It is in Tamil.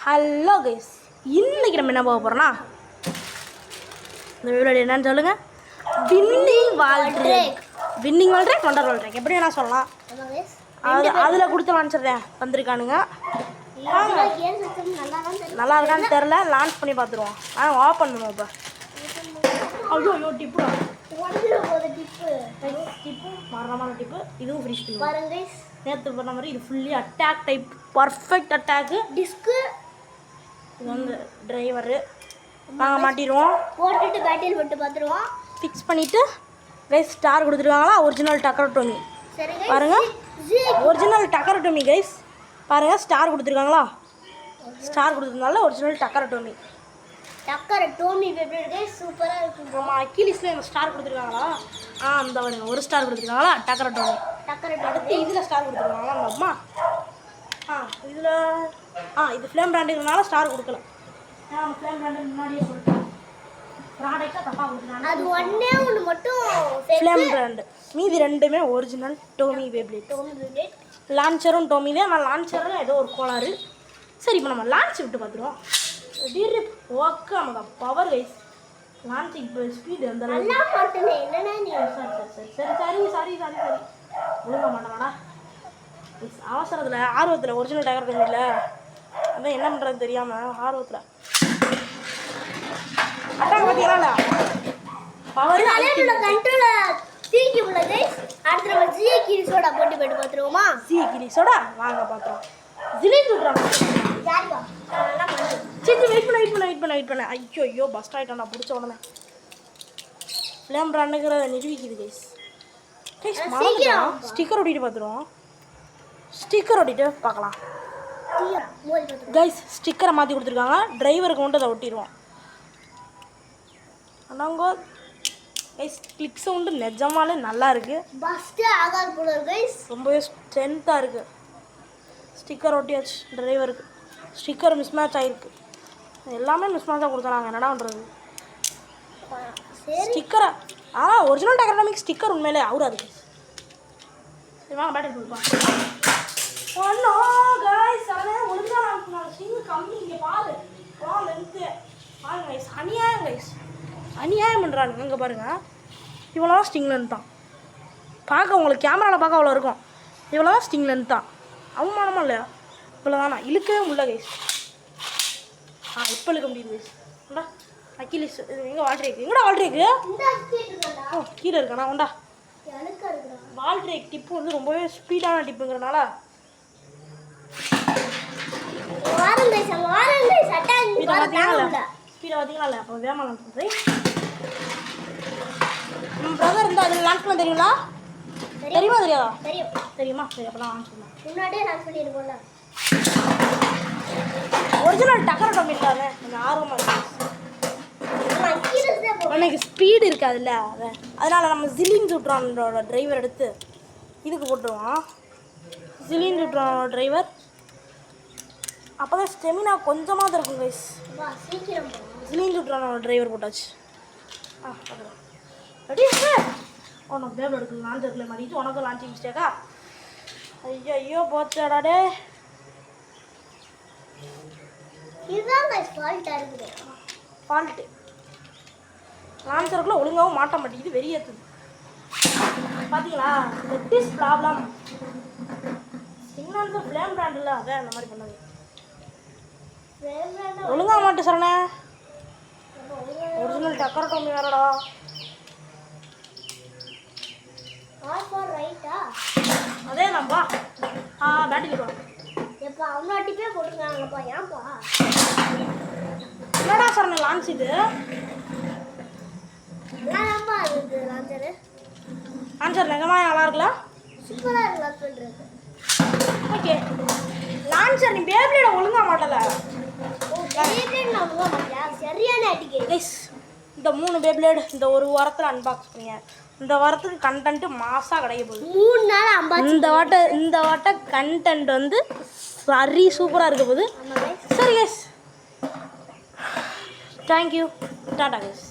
ஹலோ கைஸ், இன்னைக்கு நம்ம என்ன பார்க்க போகிறோம்னா, இந்த வீடியோ என்னன்னு சொல்லுங்கள். வின்னிங் வால் ட்ராக், வண்டர் வால் ட்ராக் எப்படி வேணா சொல்லலாம். அதில் கொடுத்து லான்ச்சிடுறேன் வந்திருக்கானுங்க. நல்லா இருக்கான்னு தெரில, லான்ச் பண்ணி பார்த்துருவோம். ஓப்பன் பண்ணுவோம். இப்போ ஐயோ டிப்பு மரணமான டிப்பு. இதுவும் ஃப்ரீ ஸ்பின் நேற்று பண்ண மாதிரி. இது fully attack type, perfect attack. Disc இது வந்து டிரைவரு. நாங்கள் மாட்டிடுவோம், போட்டுட்டு பேட்டில் போட்டு பார்த்துருவோம். ஃபிக்ஸ் பண்ணிவிட்டு கைஸ் ஸ்டார் கொடுத்துருக்காங்களா. ஒரிஜினல் டக்கரட்டோமி பாருங்கள், ஒரிஜினல் டக்கரட்டோமி கைஸ் பாருங்கள். ஸ்டார் கொடுத்துருக்காங்களா, ஸ்டார் கொடுத்துருந்தால ஒரிஜினல் டக்கரட்டோமி. டக்கரட்டோமி எப்படி இருக்கு, சூப்பராக இருக்கு. ஆமாம், அக்கிலிஸில் எனக்கு ஸ்டார் கொடுத்துருக்காங்களா. அந்த ஒரு ஸ்டார் கொடுத்துருக்காங்களா டக்கரட்டோமி. அடுத்து இதில் ஸ்டார் கொடுத்துருக்காங்களா அந்த அம்மா. இதில் இது ஃப்ளேம் பிராண்டுனால ஸ்டார் கொடுக்கல. ஃப்ளேம் பிராண்டு முன்னாடியே சொல்லிட்டேன், ப்ராடக்டாக தப்பாக கொடுத்துருக்காங்க. அது ஒன்று மட்டும் ஃப்ளேம் பிராண்டு, மீதி ரெண்டுமே ஒரிஜினல் டோமி பேப்ளேட். லான்ச்சரும் டோமி தான். ஆனால் லான்ச்சரும் ஏதோ ஒரு கோளாறு. சரி, இப்போ நம்ம லான்ச் விட்டு பார்த்துருவோம். டிரிப் ஓகே, நமக்கு பவர் கைஸ். லான்ச்சிங் ஸ்பீடு அந்த சரி ஒழுங்க மாட்டேனாடா. அவசரத்தில் ஆர்வத்தில் ஒரிஜினல் டேக்கர் இல்லை, அதான் என்ன பண்ணுறது தெரியாமல் ஆர்வத்தில் அட்டாக் பார்த்தீங்களா. பவர் கண்ட்ரோலை தீக்கி உள்ளது. அடுத்த நம்ம ஜிஏ கிரிஸோட போட்டி போட்டு பார்த்துருவோமா. ஜிஏ கிரிஸோட வாங்க பார்த்துருவோம். ஜிலேபி விட்றாங்க. சரி, வெயிட் பண்ண. ஐயோ பஸ்ட் ஆகிட்டேன் நான் பிடிச்ச உடனே. ஃப்ளேம் பிராண்டுங்கிற நிரூபிக்குது கைஸ். ஸ்டிக்கர் ஒட்டிட்டு பார்த்துருவோம். ஸ்டிக்கர் ஒட்டிட்டு பார்க்கலாம் கைஸ். ஸ்டிக்கரை மாற்றி கொடுத்துருக்காங்க. டிரைவருக்கு மட்டும் அதை ஒட்டிடுவோம். ஆனாங்க கைஸ், கிளிக் சவுண்டு நிஜமாலே நல்லா இருக்குது. ரொம்பவே ஸ்ட்ரென்த்தாக இருக்குது. ஸ்டிக்கர் ஒட்டியாச்சு டிரைவருக்கு. ஸ்டிக்கர் மிஸ் மேட்ச் ஆகிருக்கு. எல்லாமே மிஸ் மேட்சாக கொடுத்தாங்க, என்னடா பண்ணுறது. ஸ்டிக்கரை ஒரிஜினல் டேக்கரட்டோமிக் ஸ்டிக்கர் உண்மையிலே ஆகுறாது. சரி வாங்க பேட்டரி கொடுப்போம். ஒன்றும் கைஸ் அதே ஒழுங்காக ஸ்டிங்கு கம்மி. இங்கே பாரு லென்த்து பாருங்க கைஸ். அநியாயம் பண்ணுறானுங்க. இங்கே பாருங்கள், இவ்வளோதான் ஸ்டிங் லென்த் தான். பார்க்க உங்களுக்கு கேமராவில் பார்க்க அவ்வளோ இருக்கும். இவ்வளோதான் ஸ்டிங் லென்த் தான். அவமானமா இல்லையா? இவ்வளோதானா, இழுக்கவே முடியல கைஸ். இப்போ இழுக்க முடியுது கைஸ். உண்டா அக்கிலிஸ் எங்கே வால்ட்ரேக்கு? எங்கடா வால்ட்ரேக்கு? கீழே இருக்கானா? உண்டா வால்ட்ரேக் டிப்பு வந்து ரொம்பவே ஸ்பீடான டிப்புங்கிறனால ஸ்பீடை பார்த்தீங்களா இல்லை? அப்போ வேமா லான்ச் பண்ணுறேன். நம்ம பிரதர் இருந்தால் அதில் லான்ச் பண்ண தெரியுங்களா? தெரியுமா தெரியாதா? தெரியுமா? சரி, அப்போ தான் லான்ச் பண்ணலாம். முன்னாடியே லான்ச் பண்ணிடுவோம்ல. ஒரிஜினல் டக்கரட்டோமி இல்லாத கொஞ்சம் ஆர்வமாக இருக்குது. எனக்கு ஸ்பீடு இருக்காதுல்ல, அதனால் நம்ம ஜிலின் சுட்ரானோட டிரைவர் எடுத்து இதுக்கு போட்டுருவோம். ஜிலின் சுட்ரானோட டிரைவர் அப்போ தான் ஸ்டெமினா கொஞ்சமாக தான் இருக்கும் கைஸ். ஜிலின் சுட்ரானோட டிரைவர் போட்டாச்சு. Ready sir? உனக்கு பேபிள் எடுக்கல, லான்ச் எடுக்கல மாறிட்டு உனக்கு லான்ச்சிங் மிஸ்டேக்கா? ஐயோ போச்சாடாடே. ஃபால்ட்டு லான்ச்சருக்குள்ள ஒழுங்காகவும் மாட்ட மாட்டேங்குது, வெறியேற்றுது. பார்த்தீங்களா, that is problem. Signals flame brand இல்லை, அதான் அந்த மாதிரி பண்ணது. ஒழுங்காக மாட்டு சரணே. ஒரிஜினல் டக்கரட்டோமி வேறடா. அதே நம்பா பேட்டரி வரும். எப்போ அவனாட்டிப்பே போட்டுருக்காங்கப்பா, ஏன்ப்பா என்னடா சரண லான்ச் இது? லான்ச்சர் நிஜமாக நல்லா இருக்குல்ல? சூப்பராக இருக்கு லான்ச் பண்ணுறது. ஓகே, லான்ச்சர் நீ பேப்ளேட ஒழுங்காக மாட்டல. சரியான அடிக்கடி கைஸ், இந்த 3 பேப்ளேடு இந்த ஒரு வாரத்தில் அன்பாக்ஸ் பண்ணுங்க. இந்த வாரத்துக்கு கண்டென்ட் மாசாக கிடைக்க போகுது. 3 நாள் இந்த வாட்ட கண்டென்ட் வந்து சரி சூப்பராக இருக்க போகுது. சரி கைஸ், தேங்க்யூ, டாடா கைஸ்.